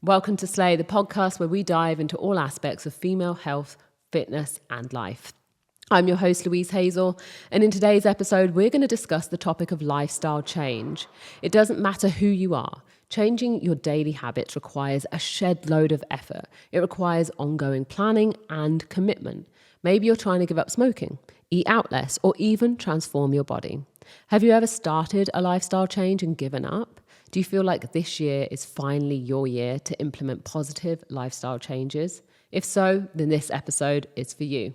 Welcome to Slay, the podcast where we dive into all aspects of female health, fitness, and life. I'm your host, Louise Hazel, and in today's episode, we're going to discuss the topic of lifestyle change. It doesn't matter who you are. Changing your daily habits requires a shed load of effort. It requires ongoing planning and commitment. Maybe you're trying to give up smoking, eat out less, or even transform your body. Have you ever started a lifestyle change and given up? Do you feel like this year is finally your year to implement positive lifestyle changes? If so, then this episode is for you.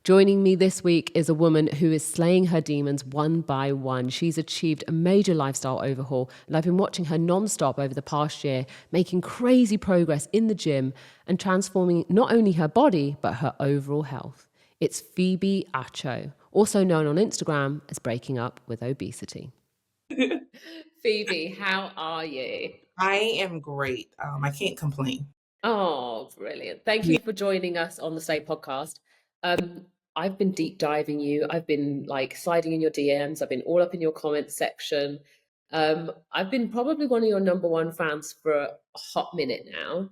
Joining me this week is a woman who is slaying her demons one by one. She's achieved a major lifestyle overhaul, and I've been watching her non-stop over the past year, making crazy progress in the gym and transforming not only her body, but her overall health. It's Phoebe Acho, also known on Instagram as Breaking Up with Obesity. Phoebe, how are you? I am great. I can't complain. Oh, brilliant. Thank you for joining us on the Slay podcast. I've been deep diving you. I've been sliding in your DMs. I've been all up in your comments section. I've been probably one of your number one fans for a hot minute now.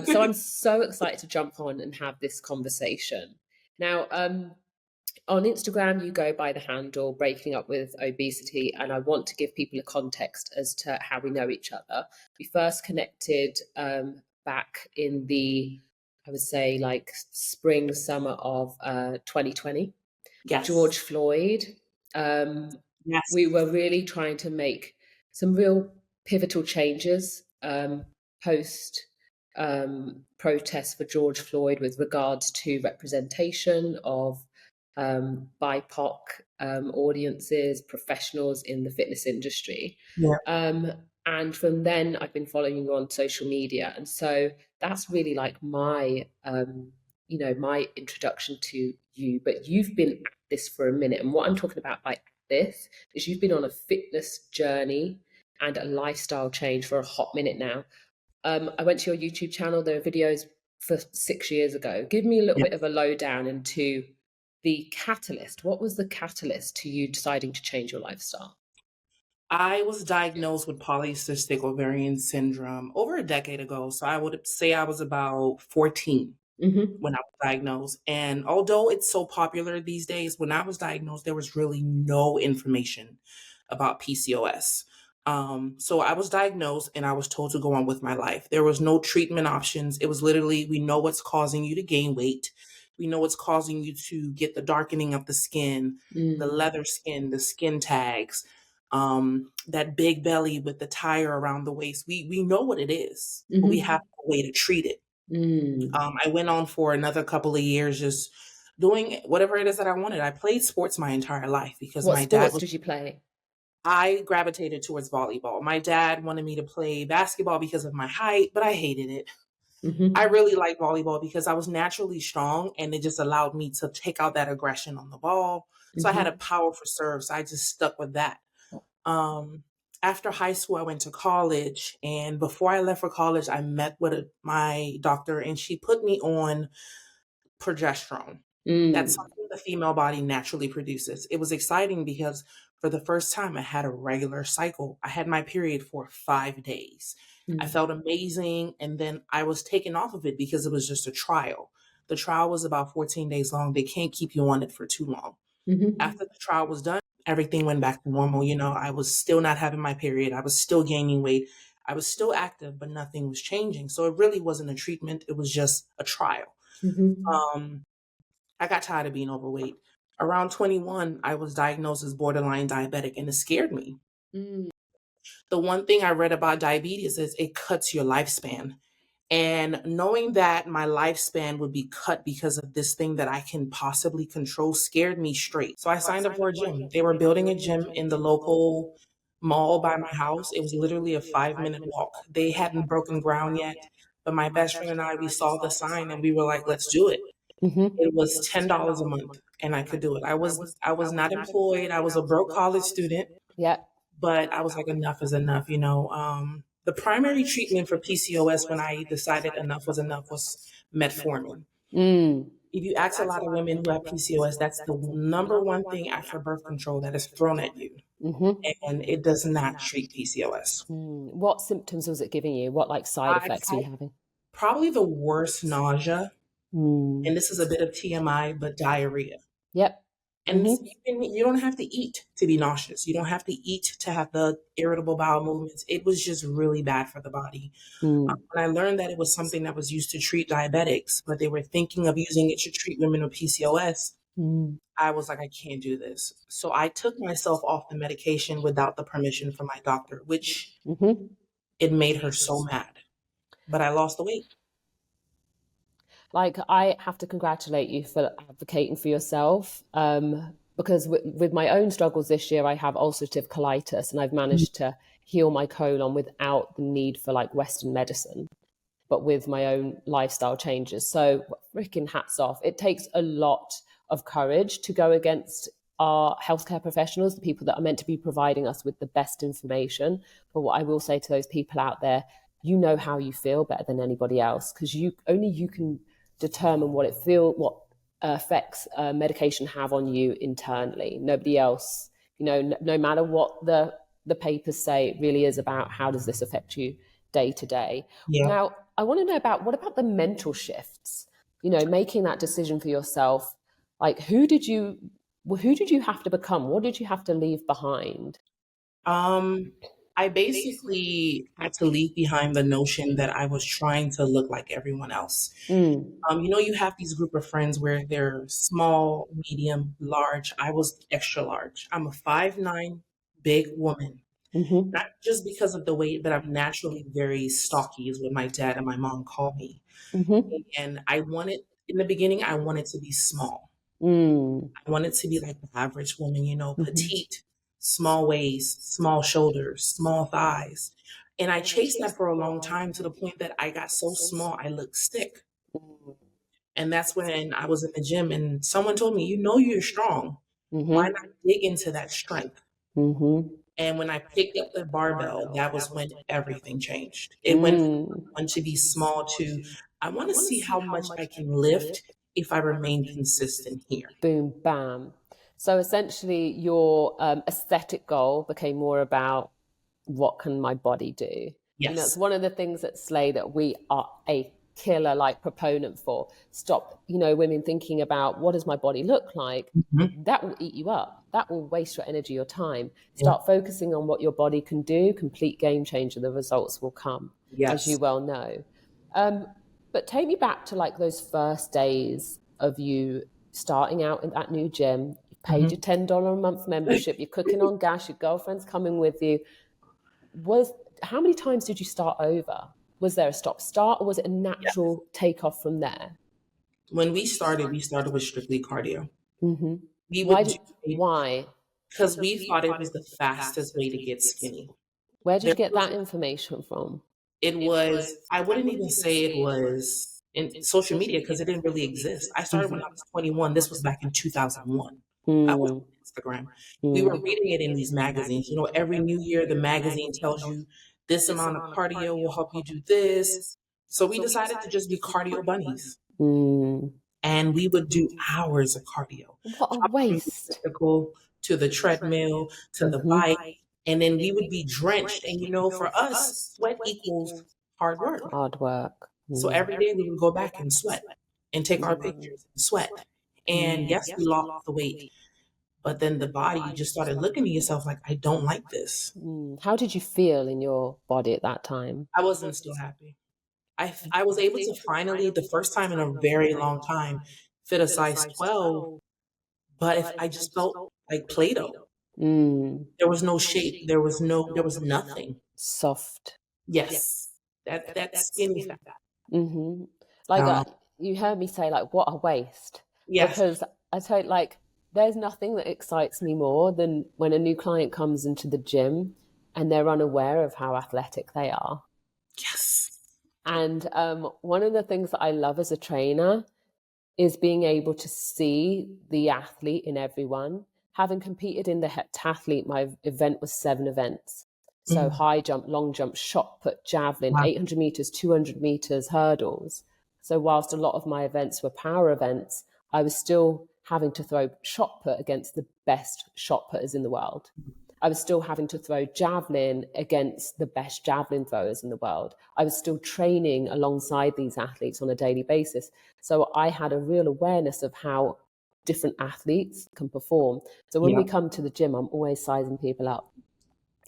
So I'm so excited to jump on and have this conversation. Now, on Instagram, you go by the handle Breaking Up with Obesity, and I want to give people a context as to how we know each other. We first connected back in the, I would say, spring, summer of 2020. Yes. George Floyd. Yes. We were really trying to make some real pivotal changes post protests for George Floyd with regards to representation of BIPOC audiences, professionals in the fitness industry. Yeah. And from then, I've been following you on social media. And so that's really like my, my introduction to you. But you've been at this for a minute. And what I'm talking about by this is you've been on a fitness journey and a lifestyle change for a hot minute now. I went to your YouTube channel. There are videos for 6 years ago. Give me a little bit of a lowdown into the catalyst. What was the catalyst to you deciding to change your lifestyle? I was diagnosed with polycystic ovarian syndrome over a decade ago. So I would say I was about 14 when I was diagnosed. And although it's so popular these days, when I was diagnosed, there was really no information about PCOS. So I was diagnosed and I was told to go on with my life. There was no treatment options. It was literally, we know what's causing you to gain weight. We know what's causing you to get the darkening of the skin, the leather skin, the skin tags, that big belly with the tire around the waist. We know what it is, but we have a way to treat it. I went on for another couple of years just doing whatever it is that I wanted. I played sports my entire life because What my dad sports did you play? I gravitated towards volleyball. My dad wanted me to play basketball because of my height, but I hated it. I really like volleyball because I was naturally strong and it just allowed me to take out that aggression on the ball. So I had a powerful serve. So I just stuck with that. After high school, I went to college. And before I left for college, I met with my doctor and she put me on progesterone. That's something the female body naturally produces. It was exciting because for the first time, I had a regular cycle. I had my period for 5 days. I felt amazing. And then I was taken off of it because it was just a trial. The trial was about 14 days long. They can't keep you on it for too long. After the trial was done, everything went back to normal. I was still not having my period. I was still gaining weight. I was still active, but nothing was changing. So it really wasn't a treatment. It was just a trial. I got tired of being overweight. Around 21, I was diagnosed as borderline diabetic and it scared me. The one thing I read about diabetes is it cuts your lifespan. And knowing that my lifespan would be cut because of this thing that I can possibly control scared me straight. So I signed up for a gym. They were building a gym in the local mall by my house. It was literally a 5-minute walk. They hadn't broken ground yet, but my best friend and I, we saw the sign and we were like, let's do it. It was $10 a month and I could do it. I was not employed. I was a broke college student. Yeah. But I was like, enough is enough, The primary treatment for PCOS when I decided enough was metformin. If you ask a lot of women who have PCOS, that's the number one thing after birth control that is thrown at you. and it does not treat PCOS. What symptoms was it giving you? What like side I effects were you having? probably the worst nausea, Mm. and this is a bit of TMI, but diarrhea. Yep. And you don't have to eat to be nauseous. You don't have to eat to have the irritable bowel movements. It was just really bad for the body. When I learned that it was something that was used to treat diabetics, but they were thinking of using it to treat women with PCOS, I was like, I can't do this. So I took myself off the medication without the permission from my doctor, which it made her so mad. But I lost the weight. Like, I have to congratulate you for advocating for yourself, because with my own struggles this year, I have ulcerative colitis, and I've managed to heal my colon without the need for like Western medicine, but with my own lifestyle changes. So freaking hats off. It takes a lot of courage to go against our healthcare professionals, the people that are meant to be providing us with the best information. But what I will say to those people out there, you know how you feel better than anybody else, because you can determine what effects medication have on you internally. Nobody else, no matter what the papers say, it really is about how does this affect you day to day. Yeah. Now, I want to know what about the mental shifts, making that decision for yourself. Like, who did you have to become? What did you have to leave behind? I basically had to leave behind the notion that I was trying to look like everyone else. You have these group of friends where they're small, medium, large. I was extra large. I'm a 5'9" big woman. Not just because of the weight, but I'm naturally very stocky, is what my dad and my mom call me. And in the beginning, I wanted to be small. I wanted to be like the average woman, petite, small waist, small shoulders, small thighs. And I chased that for a long time, to the point that I got so small, I looked sick. And that's when I was in the gym and someone told me, you're strong. Why not dig into that strength? And when I picked up the barbell, that was when everything changed. It went from I want to be small to I want to see how much I can lift if I remain consistent here. Boom, bam. So essentially your aesthetic goal became more about what can my body do? Yes. It's one of the things at Slay that we are a killer proponent for. Stop, women thinking about what does my body look like? That will eat you up. That will waste your energy, your time. Start focusing on what your body can do. Complete game changer. The results will come, as you well know. But take me back to those first days of you starting out in that new gym. You paid your $10 a month membership. You're cooking on gas. Your girlfriend's coming with you. How many times did you start over? Was there a stop-start, or was it a natural takeoff from there? When we started with strictly cardio. Why? Because we thought it was the fastest way to get skinny. Where did you get that information from? It was, I wouldn't even say it was in social media, because it didn't really exist. I started when I was 21. This was back in 2001. I was on Instagram. We were reading it in these magazines. Every new year, the magazine tells you this amount of cardio will help you do this. So we decided to just be cardio bunnies. And we would do hours of cardio. What a waste. To the treadmill, to the bike. And then we would be drenched. And for us, sweat equals hard work. Hard work. So every day we would go back and sweat and take our pictures and sweat. And yes, we lost the weight. But then the body, you just started looking at yourself like, I don't like this. How did you feel in your body at that time? I wasn't still happy. I was able to finally, the first time in a very long time, fit a size 12. But if I just felt like Play-Doh. There was no shape. There was nothing. Soft. Yes. That skinny fat. You heard me say what a waste. Yes. Because I tell you, there's nothing that excites me more than when a new client comes into the gym and they're unaware of how athletic they are. Yes. And one of the things that I love as a trainer is being able to see the athlete in everyone. Having competed in the heptathlete, my event was 7 events. So high jump, long jump, shot put, javelin, 800 meters, 200 meters, hurdles. So whilst a lot of my events were power events, I was still having to throw shot put against the best shot putters in the world. I was still having to throw javelin against the best javelin throwers in the world. I was still training alongside these athletes on a daily basis. So I had a real awareness of how different athletes can perform. So when we come to the gym, I'm always sizing people up.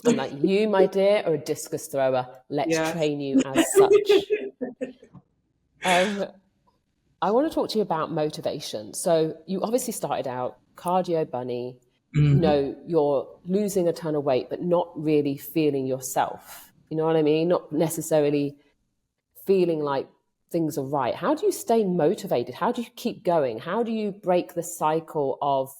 I'm like, you, my dear, are a discus thrower. Let's train you as such. I want to talk to you about motivation. So you obviously started out cardio bunny. You know, you're losing a ton of weight, but not really feeling yourself. You know what I mean? Not necessarily feeling like things are right. How do you stay motivated? How do you keep going? How do you break the cycle of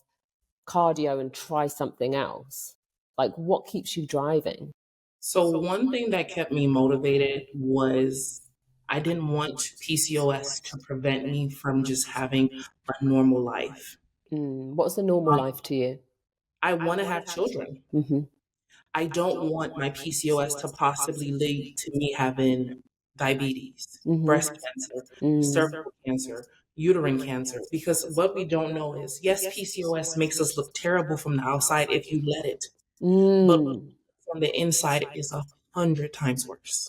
cardio and try something else? Like, what keeps you driving? So one thing that kept me motivated was I didn't want PCOS to prevent me from just having a normal life. What's the normal life to you? I want to have children. I don't want my PCOS to possibly lead to me having diabetes, breast cancer, cervical cancer, uterine cancer. Because what we don't know is, yes, PCOS makes us look terrible from the outside if you let it. But from the inside is 100 times worse.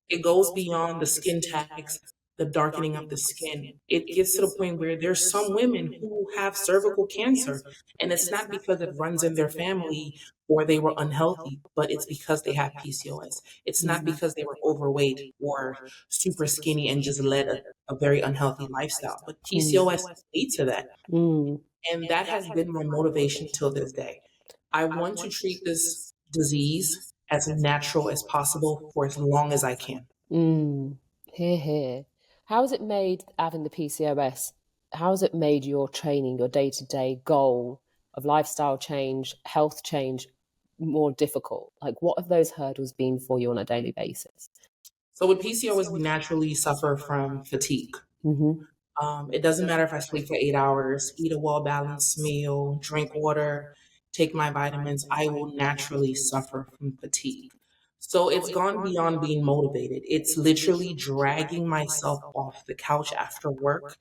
It goes beyond the skin tags, the darkening of the skin. It gets to the point where there's some women who have cervical cancer, and it's not because it runs in their family or they were unhealthy, but it's because they have PCOS. It's not because they were overweight or super skinny and just led a very unhealthy lifestyle, but PCOS leads to that. And that has been my motivation till this day. I want to treat this disease as natural as possible for as long as I can. Hear. How has it made having the PCOS? How has it made your training, your day-to-day goal of lifestyle change, health change, more difficult? Like, what have those hurdles been for you on a daily basis? So with PCOS, we naturally suffer from fatigue. It doesn't matter if I sleep for 8 hours, eat a well-balanced meal, drink water, take my vitamins, I will naturally suffer from fatigue. So it's gone beyond being motivated. It's literally dragging myself off the couch after work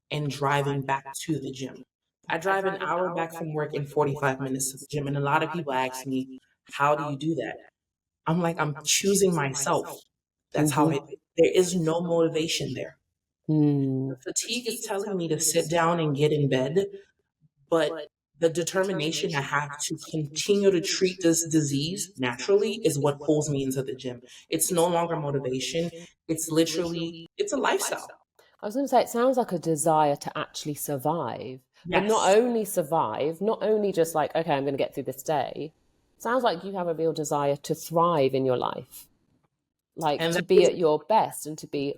and driving back to the gym. I drive an hour back from work in 45 minutes to the gym. And a lot of people ask me, how do you do that? I'm like, I'm choosing myself. That's how there is no motivation there. The fatigue is telling me to sit down and get in bed, but the determination I have to continue to treat this disease naturally is what pulls me into the gym. It's no longer motivation. It's literally, it's a lifestyle. I was going to say, it sounds like a desire to actually survive, but Yes. not only survive, not only just like, okay, I'm going to get through this day. It sounds like you have a real desire to thrive in your life, like And to that be is- at your best and to be.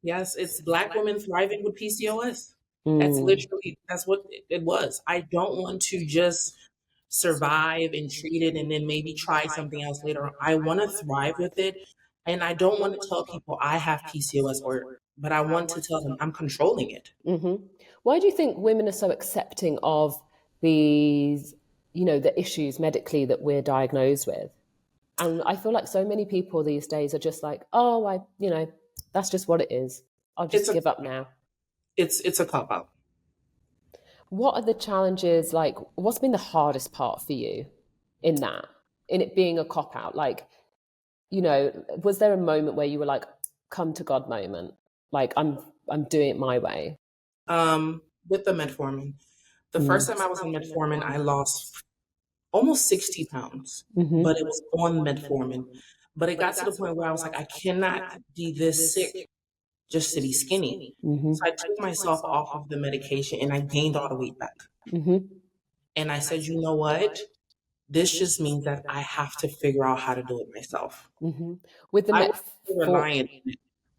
Yes, it's Black women thriving with PCOS. That's literally, that's what it was. I don't want to just survive and treat it and then maybe try something else later on. I want to thrive with it. And I don't want to tell people I have PCOS but I want to tell them I'm controlling it. Why do you think women are so accepting of these, you know, the issues medically that we're diagnosed with? And I feel like so many people these days are just like, oh, you know, that's just what it is. I'll just give up now. It's a cop out. What are the challenges? Like, what's been the hardest part for you in it being a cop out? Like, you know, was there a moment where you were like, come to God moment? Like, I'm doing it my way. With the metformin. The first time I was on metformin, I lost almost 60 pounds, but it was on metformin. But it got to the point where I was like, I cannot be this sick just to be skinny. So I took myself off of the medication and I gained all the weight back. And I said, you know what? This just means that I have to figure out how to do it myself. With the metformin,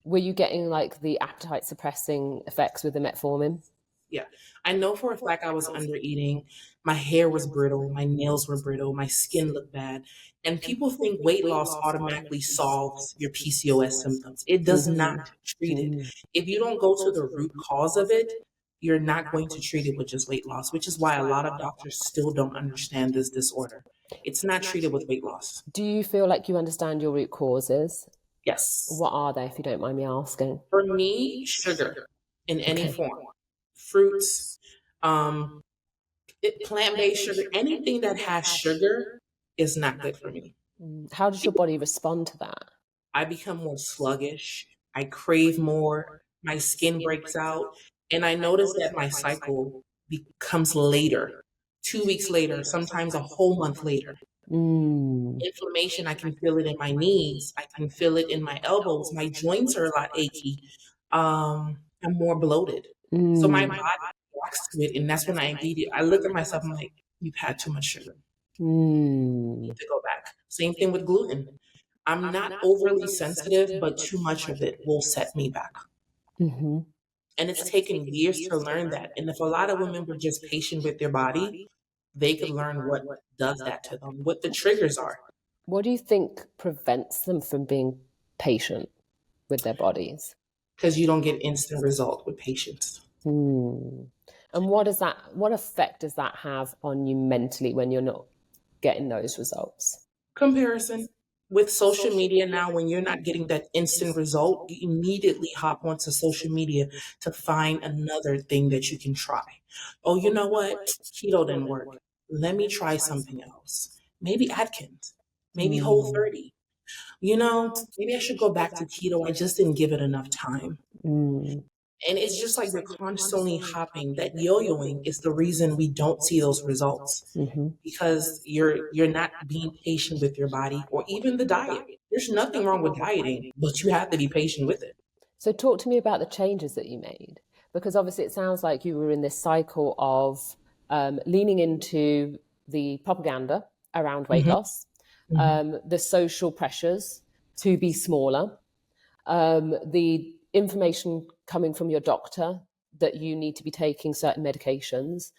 were you getting like the appetite suppressing effects with the metformin? Yeah. I know for a fact I was under eating. My hair was brittle. My nails were brittle. My skin looked bad. And people think weight loss automatically solves your PCOS symptoms. It does not treat it. If you don't go to the root cause of it, you're not going to treat it with just weight loss, which is why a lot of doctors still don't understand this disorder. It's not treated with weight loss. Do you feel like you understand your root causes? Yes. What are they, if you don't mind me asking? For me, sugar in any form. Fruits, Plant-based sugar, anything that has sugar is not good for me. How does your body respond to that? I become more sluggish. I crave more. My skin breaks out. And I notice that my cycle becomes later, 2 weeks later, sometimes a whole month later. Inflammation, I can feel it in my knees. I can feel it in my elbows. My joints are a lot achy. I'm more bloated. So my body reacts to it. And that's when I look at myself, I'm like, you've had too much sugar. You need to go back. Same thing with gluten. I'm not overly sensitive, but too much of it will set me back. Mm-hmm. And it's taken years to learn that. And if a lot of women were just patient with their body, they could learn what does that to them, what the triggers are. What do you think prevents them from being patient with their bodies? Because you don't get instant result with patience. And what effect does that have on you mentally when you're not getting those results? Comparison. With social media now, when you're not getting that instant result, you immediately hop onto social media to find another thing that you can try. Oh, you know what? Keto didn't work. Let me try something else. Maybe Atkins, maybe Whole30. Maybe I should go back to keto. I just didn't give it enough time. And it's just like you're constantly hopping. That yo-yoing is the reason we don't see those results, because you're not being patient with your body or even the diet. There's nothing wrong with dieting, but you have to be patient with it. So talk to me about the changes that you made, because obviously it sounds like you were in this cycle of leaning into the propaganda around weight loss, the social pressures to be smaller, the information coming from your doctor that you need to be taking certain medications,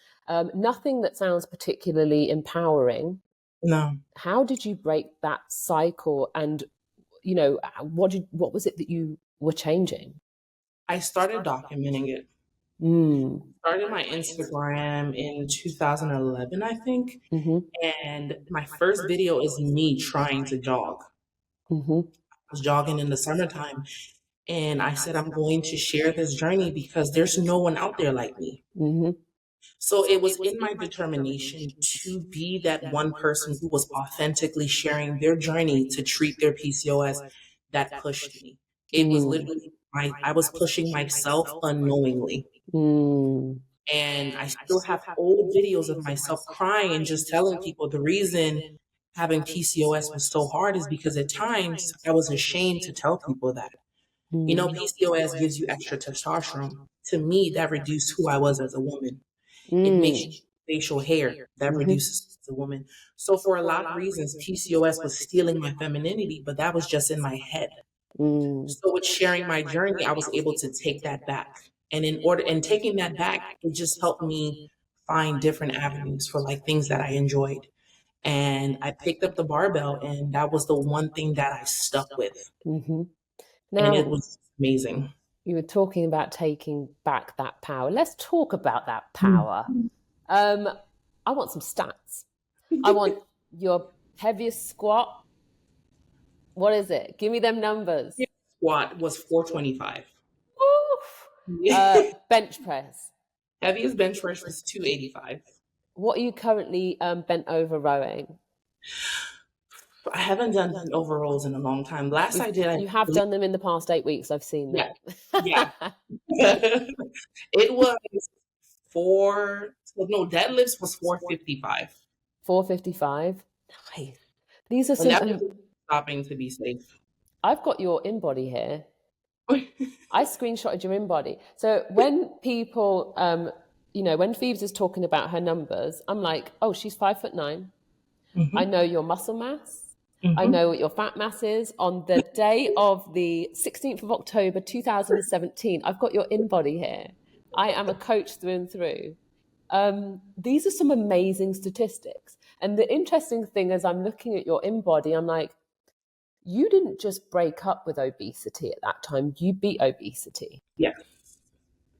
nothing that sounds particularly empowering. No. How did you break that cycle? And, what was it that you were changing? I started documenting it. Started my Instagram in 2011, I think. And my first video is me trying to jog. I was jogging in the summertime. And I said, I'm going to share this journey because there's no one out there like me. So it was in my determination to be that one person who was authentically sharing their journey to treat their PCOS that pushed me. It was literally, I was pushing myself unknowingly. And I still have old videos of myself crying and just telling people the reason having PCOS was so hard is because at times I was ashamed to tell people that. PCOS gives you extra testosterone. To me, that reduced who I was as a woman. It makes you facial hair. That reduces as a woman. So for a lot of reasons, PCOS was stealing my femininity, but that was just in my head. So with sharing my journey, I was able to take that back. And taking that back, it just helped me find different avenues for like things that I enjoyed. And I picked up the barbell, and that was the one thing that I stuck with. Now, and it was amazing. You were talking about taking back that power. Let's talk about that power. I want some stats. I want your heaviest squat. What is it? Give me them numbers. Squat was 425. Bench press. Heaviest bench press was 285. What are you currently bent over rowing? I haven't done overalls in a long time. Last I did, you have done them in the past 8 weeks. I've seen that. Yeah. It was deadlifts was 455. 455. Nice. These are some. Stopping to be safe. I've got your in-body here. I screenshotted your in-body. So when people, when Phoebes is talking about her numbers, I'm like, oh, she's 5'9". I know your muscle mass. I know what your fat mass is. On the day of the 16th of October, 2017, I've got your in-body here. I am a coach through and through. These are some amazing statistics. And the interesting thing is I'm looking at your in-body, I'm like, you didn't just break up with obesity at that time, you beat obesity. Yeah.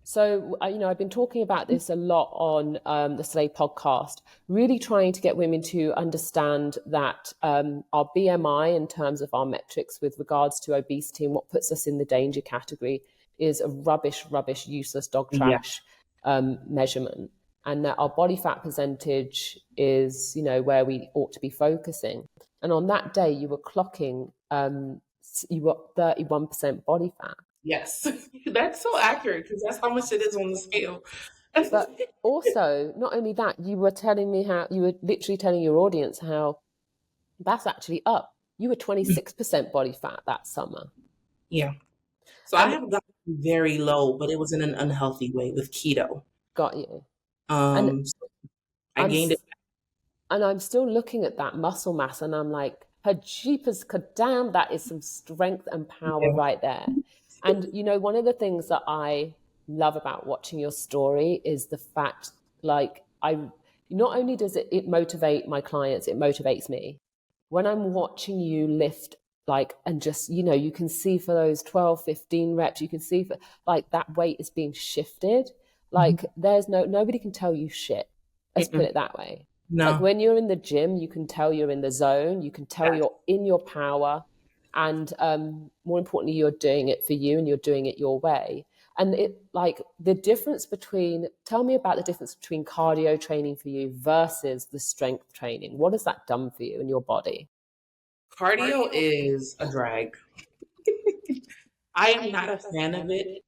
So, I've been talking about this a lot on the Slay podcast, really trying to get women to understand that our BMI in terms of our metrics with regards to obesity and what puts us in the danger category is a rubbish, useless dog trash measurement. and that our body fat percentage is, where we ought to be focusing. And on that day, you were clocking, you were 31% body fat. Yes, that's so accurate because that's how much it is on the scale. But also, not only that, you were literally telling your audience how that's actually up. You were 26% body fat that summer. Yeah. So I have gotten very low, but it was in an unhealthy way with keto. Got you. So I gained it. And I'm still looking at that muscle mass and I'm like, her jeepers, damn, that is some strength and power right there. And, one of the things that I love about watching your story is the fact, like, not only does it motivate my clients, it motivates me. When I'm watching you lift, like, and just, you can see for those 12, 15 reps, you can see for like that weight is being shifted. Like there's nobody can tell you shit. Let's put it that way. No. Like when you're in the gym, you can tell you're in the zone, you can tell you're in your power. And more importantly, you're doing it for you and you're doing it your way. And tell me about the difference between cardio training for you versus the strength training. What has that done for you in your body? Cardio is a drag. I am not a fan of it,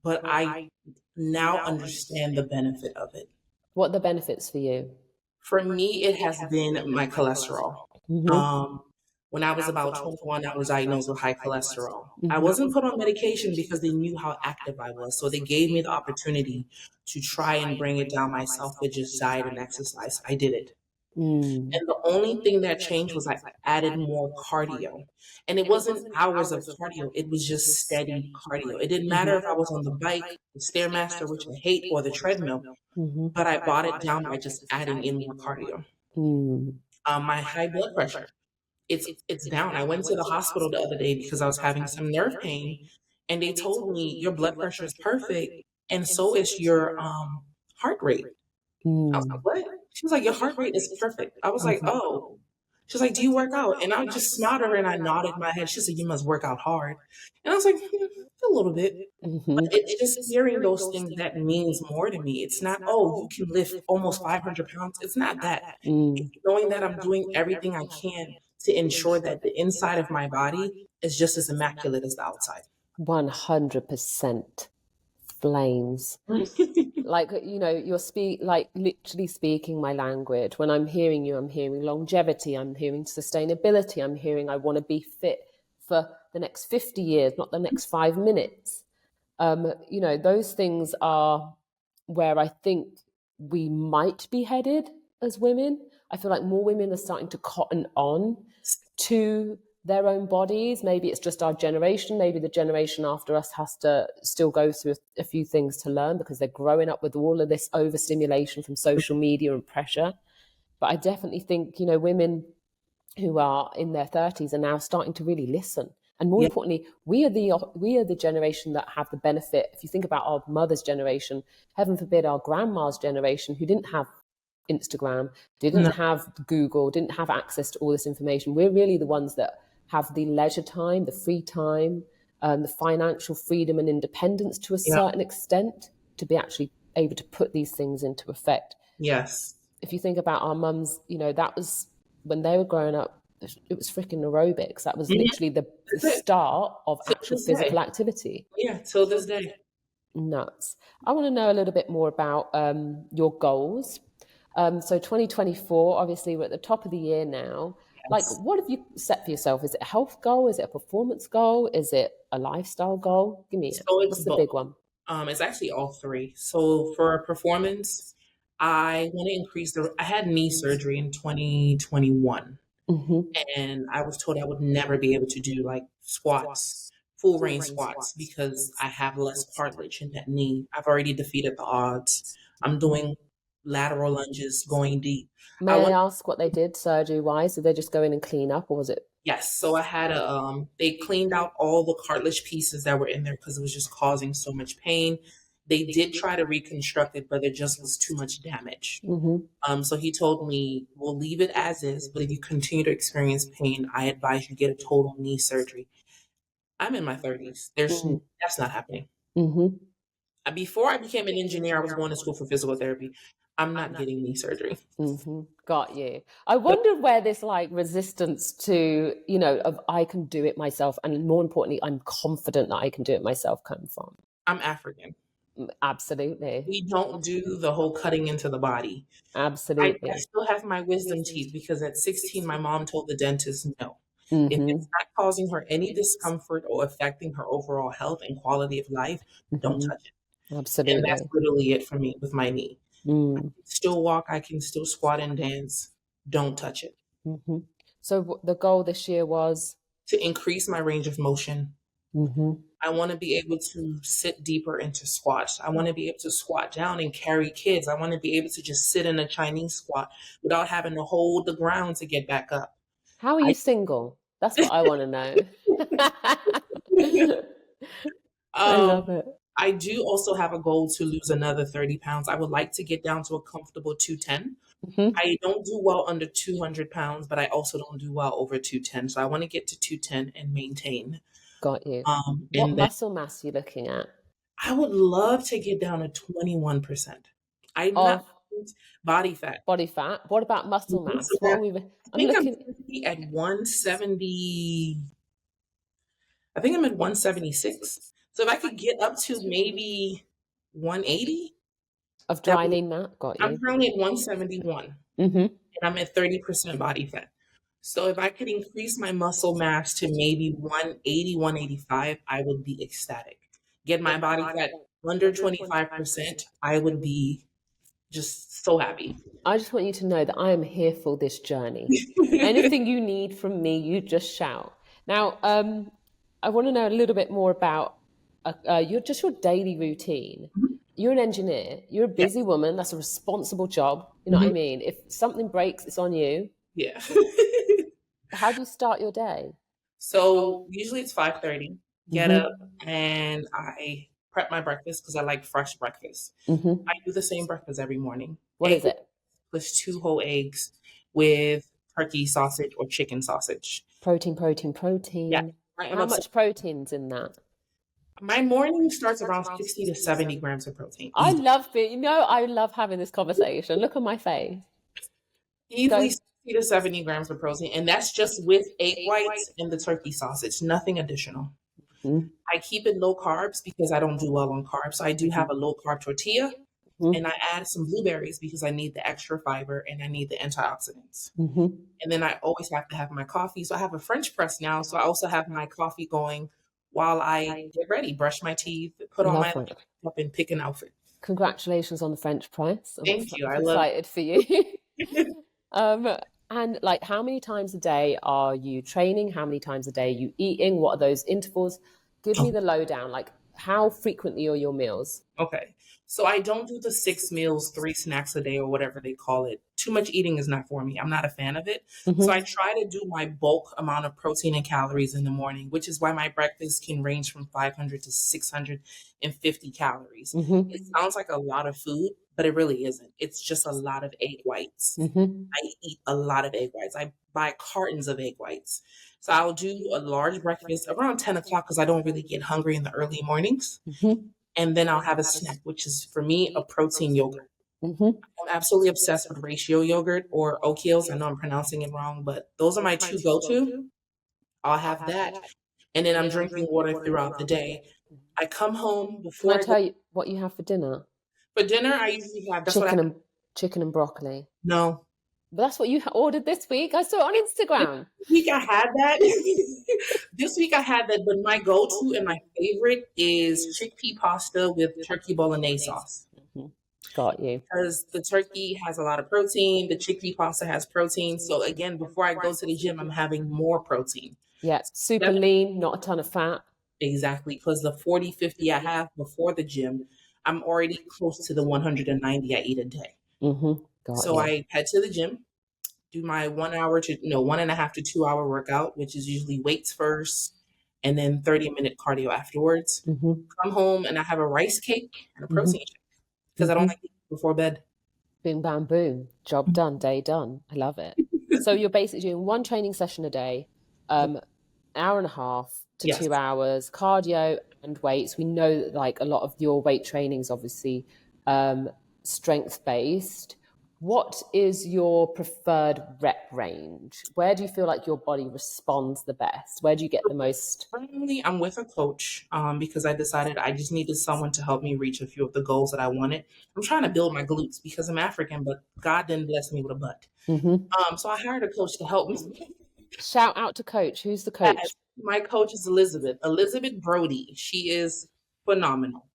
but I now understand the benefit of it. What are the benefits for you? For me, it has been my cholesterol. When I was about 21, I was diagnosed with high cholesterol. I wasn't put on medication because they knew how active I was. So they gave me the opportunity to try and bring it down myself with just diet and exercise. I did it. And the only thing that changed was I added more cardio. And it wasn't hours of cardio, it was just steady cardio. It didn't matter if I was on the bike, the Stairmaster, which I hate, or the treadmill, but I brought it down by just adding in more cardio. My high blood pressure, it's down. I went to the hospital the other day because I was having some nerve pain, and they told me your blood pressure is perfect, and so is your heart rate. I was like, what? She was like, your heart rate is perfect. I was like, oh. She's like, do you work out? And I just smiled at her and I nodded my head. She said, you must work out hard. And I was like, a little bit. But it's just hearing those things that means more to me. It's not, oh, you can lift almost 500 pounds. It's not that. It's knowing that I'm doing everything I can to ensure that the inside of my body is just as immaculate as the outside. 100%. Flames. Like, you're literally speaking my language. When I'm hearing you, I'm hearing longevity, I'm hearing sustainability, I'm hearing I want to be fit for the next 50 years, not the next 5 minutes. Those things are where I think we might be headed as women. I feel like more women are starting to cotton on to their own bodies. Maybe it's just our generation. Maybe the generation after us has to still go through a few things to learn because they're growing up with all of this overstimulation from social media and pressure. But I definitely think, women who are in their 30s are now starting to really listen. And more importantly, we are the generation that have the benefit. If you think about our mother's generation, heaven forbid our grandma's generation, who didn't have Instagram, didn't have Google, didn't have access to all this information. We're really the ones that have the leisure time, the free time, the financial freedom and independence to a certain extent to be actually able to put these things into effect. Yes. If you think about our mums, that was when they were growing up, it was freaking aerobics. That was literally the start of actual physical activity. Yeah, till this day. Nuts. I want to know a little bit more about your goals. So 2024, obviously we're at the top of the year now. Like, what have you set for yourself? Is it a health goal? Is it a performance goal? Is it a lifestyle goal? Give me what's the big one? It's actually all three. So for performance, I want to increase I had knee surgery in 2021. And I was told I would never be able to do like squats, full range squats, because I have less cartilage in that knee. I've already defeated the odds. I'm doing lateral lunges, going deep. May I ask what they did surgery wise? Did they just go in and clean up, or was it? Yes. So I had they cleaned out all the cartilage pieces that were in there because it was just causing so much pain. They did try to reconstruct it, but there just was too much damage. So he told me, we'll leave it as is, but if you continue to experience pain, I advise you get a total knee surgery. I'm in my 30s. That's not happening. Before I became an engineer, I was going to school for physical therapy. I'm not getting knee surgery. Got you. I wondered where this like resistance to, of I can do it myself, and more importantly, I'm confident that I can do it myself come from. I'm African. Absolutely. We don't do the whole cutting into the body. I Absolutely. still have my wisdom teeth because at 16, my mom told the dentist no. If Mm-hmm. it's not causing her any discomfort or affecting her overall health and quality of life, don't Mm-hmm. touch it. And that's Absolutely. literally it for me with my knee. I Mm. can still walk, I can still squat and dance. Don't touch it. Mm-hmm. So the goal this year was? To increase my range of motion, Mm-hmm. I want to be able to sit deeper into squats. I want to be able to squat down and carry kids. I want to be able to just sit in a Chinese squat without having to hold the ground to get back up. How are you single? That's what I want to know. I love it. I do also have a goal to lose another 30 pounds. I would like to get down to a comfortable 210. Mm-hmm. I don't do well under 200 pounds, but I also don't do well over 210. So I want to get to 210 and maintain. Got you. What And then muscle mass are you looking at? I would love to get down to 21%. I'm not Of body fat. body fat. What about muscle mass? So What are I we? I'm think I'm looking. currently at 170. I think I'm at 176. So if I could get up to maybe 180, Of that dry would, lean mat. Got I'm you. currently at 171 Mm-hmm. and I'm at 30% body fat. So if I could increase my muscle mass to maybe 180, 185, I would be ecstatic. Get my body fat under 25%, I would be just so happy. I just want you to know that I am here for this journey. Anything you need from me, you just shout. Now, I want to know a little bit more about your daily routine. You're an engineer. You're a busy woman. That's a responsible job. You know what I mean? If something breaks, it's on you. Yeah. How do you start your day? So usually it's 5:30. Get up and I prep my breakfast because I like fresh breakfast. I do the same breakfast every morning. What Egg is it? plus 2 whole eggs with turkey sausage or chicken sausage. Protein. Yeah. I am How obsessed. much protein's in that? My morning starts around 60 to 70 grams of protein. I love it. I love having this conversation. Look at my face. Easily 60 to 70 grams of protein. And that's just with egg whites and the turkey sausage, nothing additional. I keep it low carbs because I don't do well on carbs. So I do have a low carb tortilla and I add some blueberries because I need the extra fiber and I need the antioxidants. And then I always have to have my coffee. So I have a French press now. So I also have my coffee going while I get ready, brush my teeth, put on my makeup and pick an outfit. Congratulations on the French press. Thank you. I'm excited for you. And like, how many times a day are you training? How many times a day are you eating? What are those intervals? Give me the lowdown. Like, how frequently are your meals? Okay. So I don't do the 6 meals, 3 snacks a day or whatever they call it. Too much eating is not for me. I'm not a fan of it. So I try to do my bulk amount of protein and calories in the morning, which is why my breakfast can range from 500 to 650 calories. It sounds like a lot of food, but it really isn't. It's just a lot of egg whites. I eat a lot of egg whites. I buy cartons of egg whites. So I'll do a large breakfast around 10 o'clock because I don't really get hungry in the early mornings. And then I'll have a snack, which is for me a protein yogurt. I'm absolutely obsessed with ratio yogurt or Okios. I know I'm pronouncing it wrong, but those are my 2 go-to. I'll have that. And then I'm drinking water throughout the day. I come home before Can I tell you what you have for dinner? For dinner, I usually have chicken and broccoli. No. But that's what you ordered this week. I saw it on Instagram. This week I had that. This week I had that, but my go-to and my favorite is chickpea pasta with turkey bolognese sauce. Got you. Because the turkey has a lot of protein, the chickpea pasta has protein. So again, before I go to the gym, I'm having more protein. Yeah, super lean, not a ton of fat. Exactly, because the 40, 50 I have before the gym, I'm already close to the 190 I eat a day. So I head to the gym, do my 1.5 to 2 hour workout, which is usually weights first, and then 30-minute cardio afterwards. Come home and I have a rice cake and a protein shake because I don't like to eat before bed. Boom, bam, boom. Job done, day done. I love it. So you're basically doing one training session a day, hour and a half to 2 hours, cardio and weights. We know that like a lot of your weight trainings, obviously, strength based, what is your preferred rep range? Where do you feel like your body responds the best? Where do you get the most? Currently, I'm with a coach because I decided I just needed someone to help me reach a few of the goals that I wanted. I'm trying to build my glutes because I'm African, but God didn't bless me with a butt. So I hired a coach to help me. Shout out to coach. Who's the coach? Yes, my coach is Elizabeth Brody. She is phenomenal.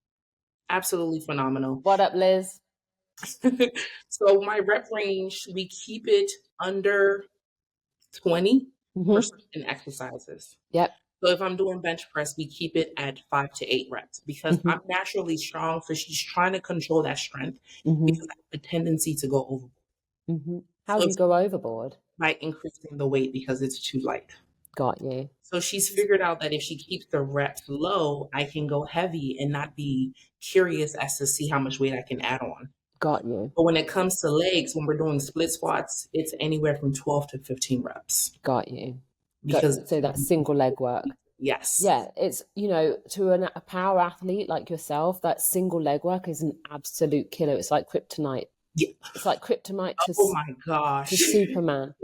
Absolutely phenomenal. What up, Liz? So my rep range, we keep it under 20 for certain exercises. Yep. So if I'm doing bench press, we keep it at 5 to 8 reps because I'm naturally strong. So she's trying to control that strength because I have a tendency to go overboard. How do you go overboard? By increasing the weight because it's too light. Got you. So she's figured out that if she keeps the reps low, I can go heavy and not be curious as to see how much weight I can add on. Got you. But when it comes to legs, when we're doing split squats, it's anywhere from 12 to 15 reps. Got you. So that's single leg work. Yes. Yeah, it's, to a power athlete like yourself, that single leg work is an absolute killer. It's like kryptonite. Yeah. It's like kryptonite oh my gosh. to Superman.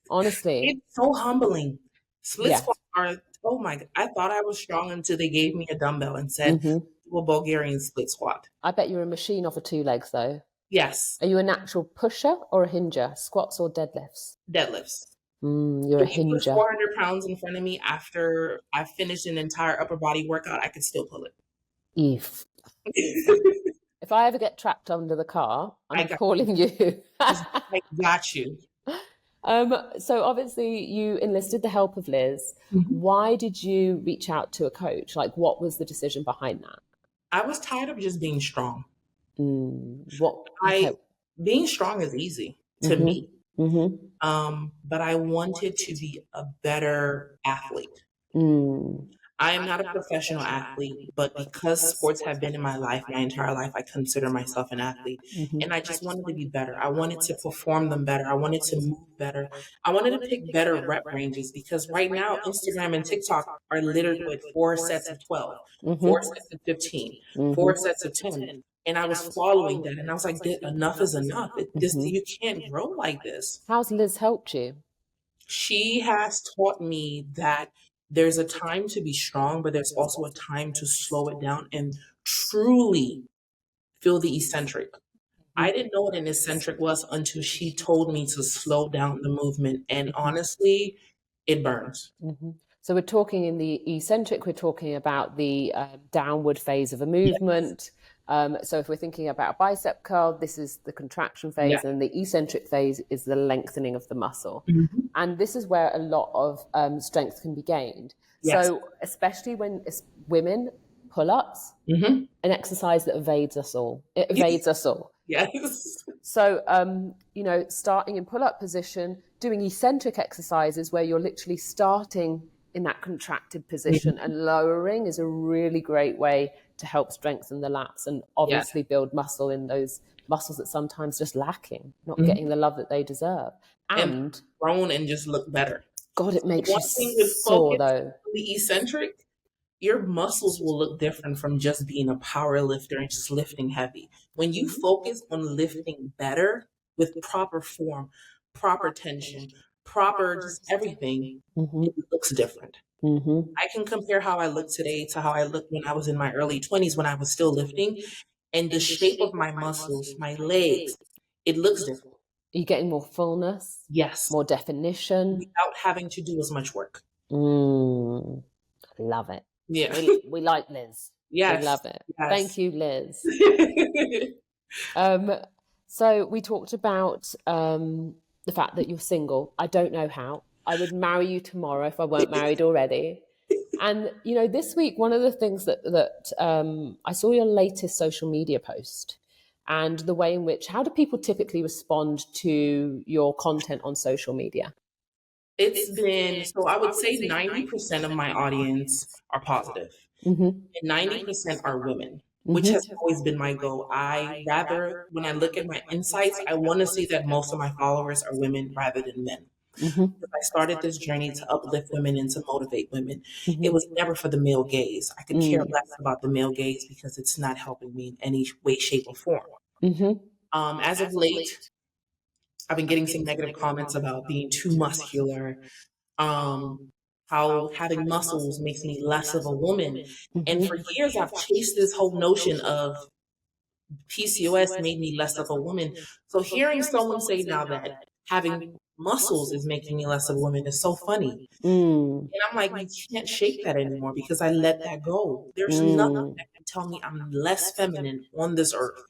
Honestly. It's so humbling. Split squats are, oh my God. I thought I was strong until they gave me a dumbbell and said, do a Bulgarian split squat. I bet you're a machine off of 2 legs though. Yes. Are you a natural pusher or a hinger? Squats or deadlifts? Deadlifts. You're a hinger. 400 pounds in front of me after I finished an entire upper body workout, I could still pull it. If I ever get trapped under the car, I'm calling you. I got you. So obviously you enlisted the help of Liz. Why did you reach out to a coach? Like, what was the decision behind that? I was tired of just being strong. Being strong is easy to me. But I wanted to be a better athlete. I am not a professional athlete, but because sports have been in my life, my entire life, I consider myself an athlete. And I just wanted to be better. I wanted to perform them better. I wanted to move better. I wanted to pick better rep ranges because right now, Instagram and TikTok are littered with 4 sets of 12, 4 sets of 15, 4 sets of 10. And I was following that. And I was like, enough is enough. You can't grow like this. How's Liz helped you? She has taught me that there's a time to be strong, but there's also a time to slow it down and truly feel the eccentric. I didn't know what an eccentric was until she told me to slow down the movement. And honestly, it burns. So we're talking in the eccentric, we're talking about the downward phase of a movement. So if we're thinking about a bicep curl, this is the contraction phase, and the eccentric phase is the lengthening of the muscle. And this is where a lot of strength can be gained. So especially when it's women, pull-ups, an exercise that evades us all. It evades us all. Yes. So, starting in pull-up position, doing eccentric exercises where you're literally starting in that contracted position and lowering is a really great way to help strengthen the lats and obviously build muscle in those muscles that sometimes just lacking, not getting the love that they deserve. And grown and just look better. God, it makes you sore though. The eccentric, your muscles will look different from just being a power lifter and just lifting heavy. When you focus on lifting better with proper form, proper tension, proper just everything, it looks different. I can compare how I look today to how I looked when I was in my early 20s when I was still lifting, and the shape of my muscles, my legs, it looks different. Are you getting more fullness? Yes. More definition? Without having to do as much work. Love it. Yeah. We like Liz. Yes. We love it. Yes. Thank you, Liz. So we talked about the fact that you're single. I don't know how. I would marry you tomorrow if I weren't married already. And, this week, one of the things that I saw your latest social media post and the way in which, how do people typically respond to your content on social media? It's been, so I would say 90% of my audience are positive and 90% are women, which has always been my goal. When I look at my insights, I want to see that most of my followers are women rather than men. I started this journey to uplift women and to motivate women. It was never for the male gaze. I could care less about the male gaze because it's not helping me in any way, shape, or form. As of late, I've been getting some negative comments about being too muscular, um, how having muscles makes me less of a woman. And for years, I've chased this whole notion of PCOS made me less of a woman. So hearing someone say now that having muscles is making me less of a woman is so funny. Mm. And I'm like, you can't shake that anymore because I let that go. There's nothing that can tell me I'm less feminine on this earth.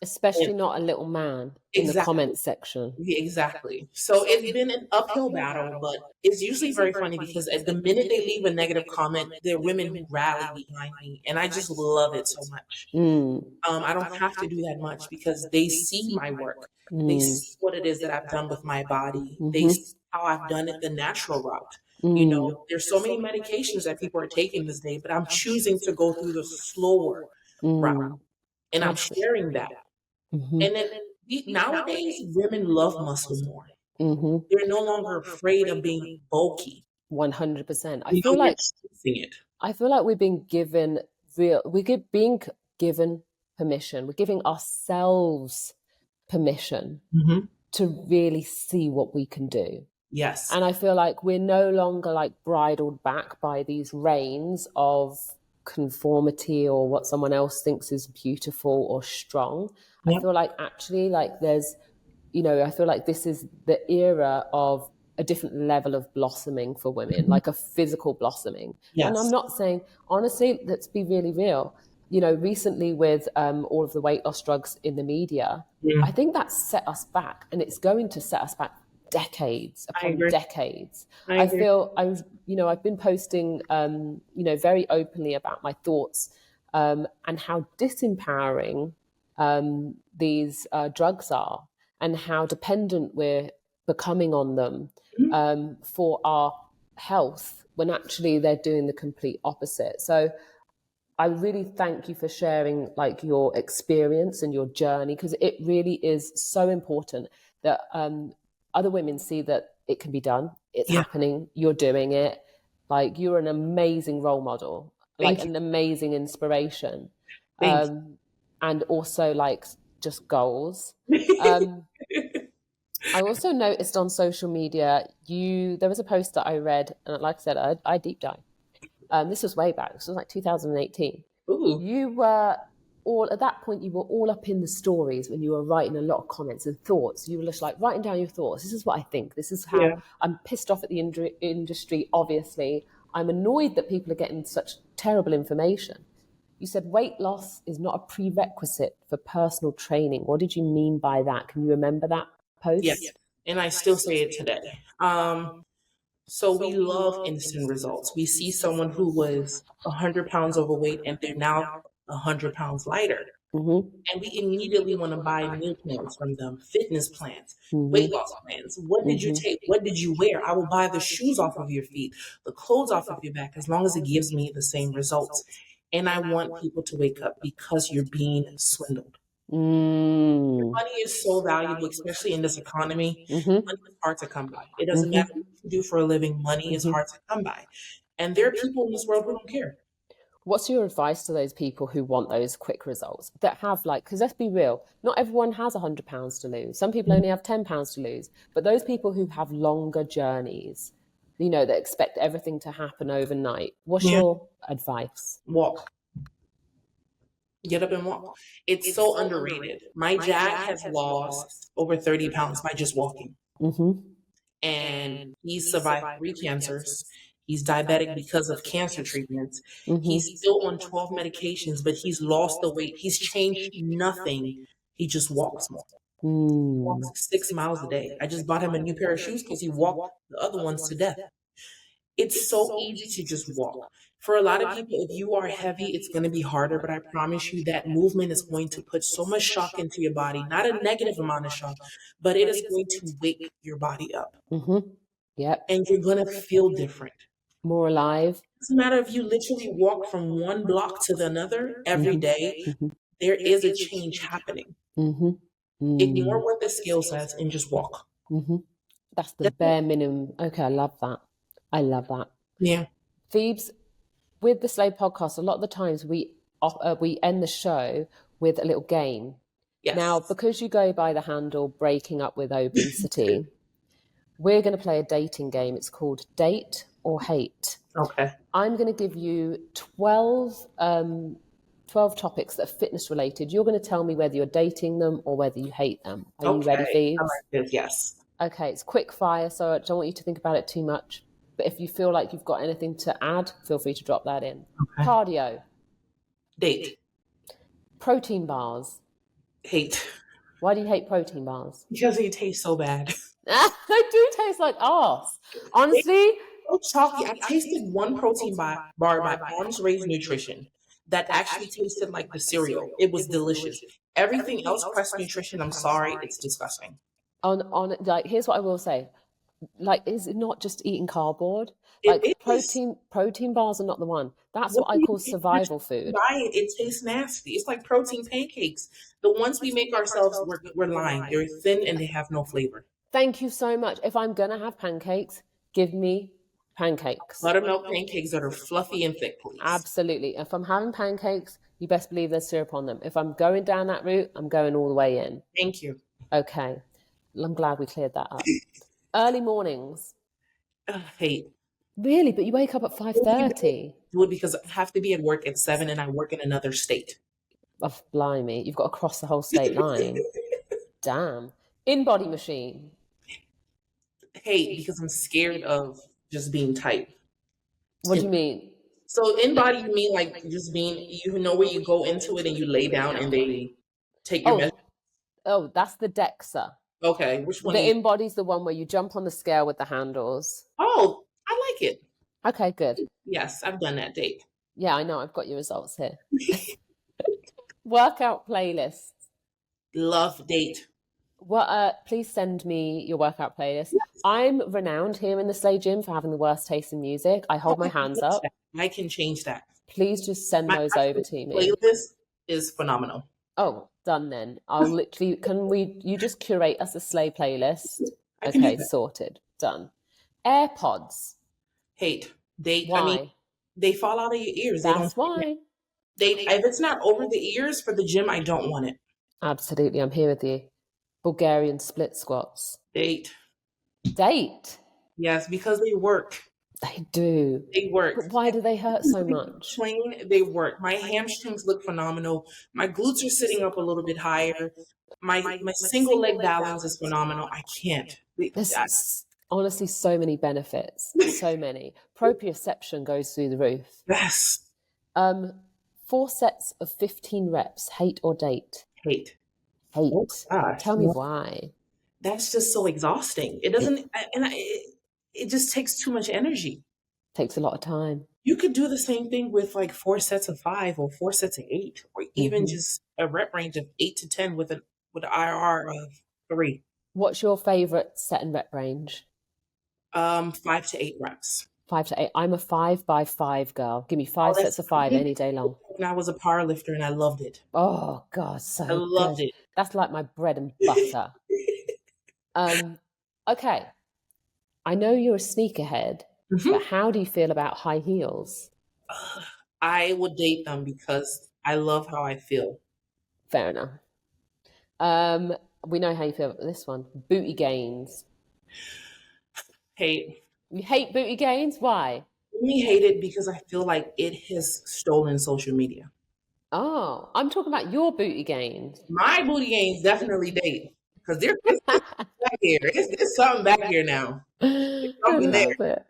Especially And not a little man in the exactly. comment section. Exactly. So it's been an uphill battle, but it's usually very funny because at the minute they leave a negative comment, there are women who rally behind me, and I just love it so much. I don't have to do that much because they see my work. They see what it is that I've done with my body. They see how I've done it the natural route. You know, there's so many medications that people are taking this day, but I'm choosing to go through the slower route, and I'm sharing that. And then nowadays, women love muscle more. They're no longer afraid of being bulky. 100%. You know, we're choosing it. I feel like we're being given being given permission. We're giving ourselves permission to really see what we can do. Yes. And I feel like we're no longer like bridled back by these reins of conformity or what someone else thinks is beautiful or strong. Yep. I feel like actually like there's, you know, I feel like this is the era of a different level of blossoming for women, like a physical blossoming. Yes. And I'm not saying, honestly, let's be really real. You know, recently with all of the weight loss drugs in the media, I think that's set us back, and it's going to set us back decades upon decades. I feel I've been posting, very openly about my thoughts and how disempowering these drugs are, and how dependent we're becoming on them for our health, when actually they're doing the complete opposite. So I really thank you for sharing like your experience and your journey, because it really is so important that other women see that it can be done. It's happening. You're doing it. Like, you're an amazing role model, an amazing inspiration. And also like just goals. I also noticed on social media, there was a post that I read, and like I said, I deep dive. This was way back. This was like 2018. Ooh. You were at that point, you were all up in the stories when you were writing a lot of comments and thoughts. You were just like writing down your thoughts. This is what I think. This is how I'm pissed off at the industry. Obviously, I'm annoyed that people are getting such terrible information. You said weight loss is not a prerequisite for personal training. What did you mean by that? Can you remember that post? Yes, and I still say it today. So we love instant results. We see someone who was 100 pounds overweight and they're now 100 pounds lighter. And we immediately want to buy meal plans from them, fitness plans, weight loss plans. What did you take? What did you wear? I will buy the shoes off of your feet, the clothes off of your back, as long as it gives me the same results. And I want people to wake up, because you're being swindled. Money is so valuable, especially in this economy. Money is hard to come by. It doesn't matter what you do for a living, money is hard to come by. And there are people in this world who don't care. What's your advice to those people who want those quick results, that have because let's be real, not everyone has 100 pounds to lose. Some people only have 10 pounds to lose. But those people who have longer journeys, that expect everything to happen overnight, what's your advice? Walk. Get up and walk. It's so underrated. My dad has lost over 30 pounds by just walking. And he's survived 3 cancers. He's diabetic because of cancer treatments. He's still on 12 medications, but he's lost the weight. He's changed nothing. He just walks more. Walks 6 miles a day. I just bought him a new pair of shoes because he walked the other ones to death. It's so easy to just walk. For a lot of people, if you are heavy, it's going to be harder, but I promise you that movement is going to put so much shock into your body, not a negative amount of shock, but it is going to wake your body up. Yep. And you're going to feel different. More alive. It doesn't matter if you literally walk from one block to the another every day, there is a change happening. Ignore what the scale says and just walk. That's the bare minimum. Okay, I love that. Yeah. Phoebes, with the Slay podcast, a lot of the times we end the show with a little game. Yes. Now, because you go by the handle Breaking Up with Obesity, we're going to play a dating game. It's called Date or Hate. Okay. I'm going to give you 12 topics that are fitness related. You're going to tell me whether you're dating them or whether you hate them. Are you ready, I Phoebes? like this. Yes. Okay, it's quick fire, so I don't want you to think about it too much. But if you feel like you've got anything to add, feel free to drop that in. Okay. Cardio. Date. Protein bars. Hate. Why do you hate protein bars? Because they taste so bad. They do taste like arse. Honestly, so chalky. I tasted one protein bar by Arms Raised Nutrition that actually tasted like the cereal. It was delicious. Everything else, Quest Nutrition, I'm sorry, it's disgusting. On like, here's what I will say. Like, is it not just eating cardboard? Like, protein bars are not the one. That's what I call survival food. Buy it. It tastes nasty. It's like protein pancakes. The ones we make ourselves, we're lying. They're thin and they have no flavor. Thank you so much. If I'm gonna have pancakes, give me pancakes. Buttermilk pancakes that are fluffy and thick, please. Absolutely. If I'm having pancakes, you best believe there's syrup on them. If I'm going down that route, I'm going all the way in. Thank you. Okay. I'm glad we cleared that up. Early mornings. Hate. Really? But you wake up at 5:30? Do it because I have to be at work at 7 and I work in another state. Oh, blimey. You've got to cross the whole state line. Damn. In-body machine. Hate, because I'm scared of just being tight. What do you mean? So in-body, you mean like just being, you know, where you go into it and you lay down and they take your measurements? Oh, that's the DEXA. Okay, which one? The in-body's the one where you jump on the scale with the handles. Oh, I like it. Okay, good. Yes, I've done that, Date. Yeah, I know. I've got your results here. Workout playlists. Love Date. Please send me your workout playlist. Yes. I'm renowned here in the Slay Gym for having the worst taste in music. I hold my hands up. I can change that. Please just send those over to me. Playlist is phenomenal. Oh, done then. I'll literally, you just curate us a Slay playlist? Okay, sorted. Done. AirPods. Hate. Why? I mean, they fall out of your ears. That's why. If it's not over the ears for the gym, I don't want it. Absolutely. I'm here with you. Bulgarian split squats. Date. Yes, because they work. They do. They work. But why do they hurt so much? They work. My hamstrings look phenomenal. My glutes are sitting up a little bit higher. My single leg balance is phenomenal. I can't. There's honestly so many benefits. So many. Proprioception goes through the roof. Yes. 4 sets of 15 reps. Hate or date? Hate. Oh, tell me why. That's just so exhausting. It doesn't, it just takes too much energy. Takes a lot of time. You could do the same thing with like 4 sets of 5 or 4 sets of 8, or even just a rep range of 8 to 10 with an IRR of 3. What's your favorite set and rep range? 5 to 8 reps. 5 to 8. I'm a 5 by 5 girl. Give me 5 sets of 5 any day long. And I was a power lifter and I loved it. Oh God, I loved it. That's like my bread and butter. Okay. I know you're a sneakerhead, but how do you feel about high heels? I would date them because I love how I feel. Fair enough. We know how you feel about this one. Booty gains. Hate. You hate booty gains? Why? Me hate it because I feel like it has stolen social media. Oh, I'm talking about your booty gains. My booty gains definitely date because there's back here. There's something back here now. Something there.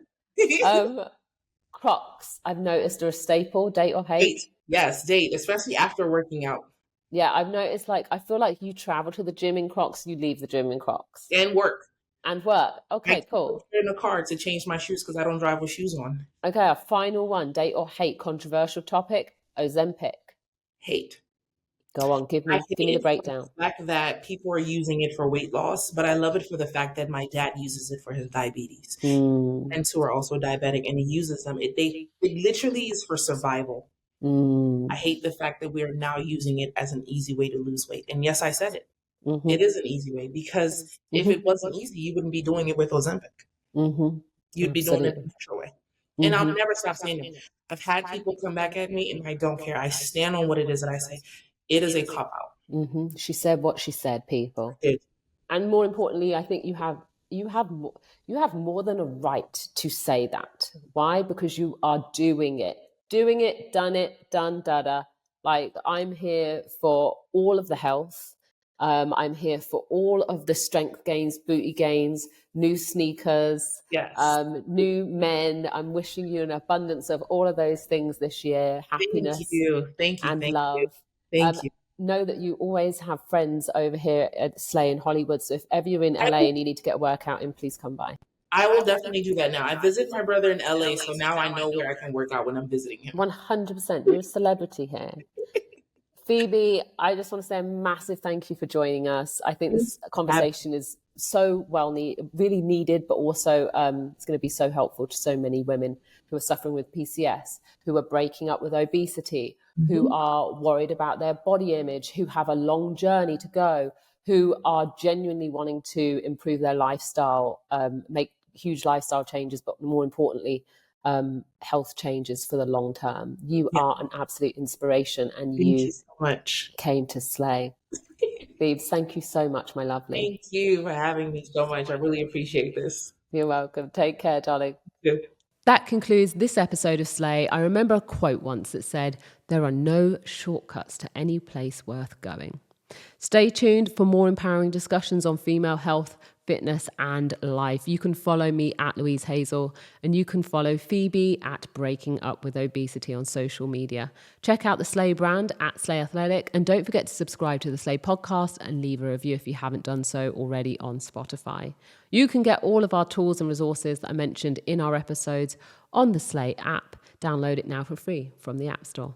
Crocs, I've noticed, are a staple. Date or hate? Yes, date, especially after working out. Yeah, I've noticed. Like, I feel like you travel to the gym in Crocs, you leave the gym in Crocs, and work. Okay, cool. In the car to change my shoes because I don't drive with shoes on. Okay, our final one. Date or hate? Controversial topic. Ozempic. Hate. Go on, give me the breakdown. The fact that people are using it for weight loss, but I love it for the fact that my dad uses it for his diabetes, and who are also diabetic, and he uses them. It literally is for survival. I hate the fact that we are now using it as an easy way to lose weight. And yes, I said it. It is an easy way because if it wasn't easy, you wouldn't be doing it with Ozempic. You'd be doing it the natural way. And I'll never stop saying it. I've had people come back at me and I don't care. I stand on what it is that I say. It is a cop-out. She said what she said, people. It- And more importantly, I think you have more than a right to say that. Why? Because you are doing it. Doing it, done it, done, dada. Like, I'm here for all of the health. I'm here for all of the strength gains, booty gains, new sneakers, Yes. new men. I'm wishing you an abundance of all of those things this year, Thank happiness you. Thank you. and Thank you. love. Thank you. Know that you always have friends over here at Slay in Hollywood. So if ever you're in I LA will, and you need to get a workout in, please come by. I will definitely do that now. I visit my brother in LA, so now I know where I can work out when I'm visiting him. 100%. You're a celebrity here. Phoebe, I just want to say a massive thank you for joining us. I think this conversation is so really needed, but also it's going to be so helpful to so many women who are suffering with PCS, who are breaking up with obesity, who are worried about their body image, who have a long journey to go, who are genuinely wanting to improve their lifestyle, make huge lifestyle changes, but more importantly, health changes for the long term. You are an absolute inspiration, and Thank you so much. came to slay. Phoebes, thank you so much, my lovely. Thank you for having me so much. I really appreciate this. You're welcome. Take care, darling. Yeah. That concludes this episode of Slay. I remember a quote once that said, "There are no shortcuts to any place worth going." Stay tuned for more empowering discussions on female health, fitness, and life. You can follow me at Louise Hazel, and you can follow Phoebe at Breaking Up with Obesity on social media. Check out the Slay brand at Slay Athletic, and don't forget to subscribe to the Slay podcast and leave a review if you haven't done so already on Spotify. You can get all of our tools and resources that I mentioned in our episodes on the Slay app. Download it now for free from the App Store.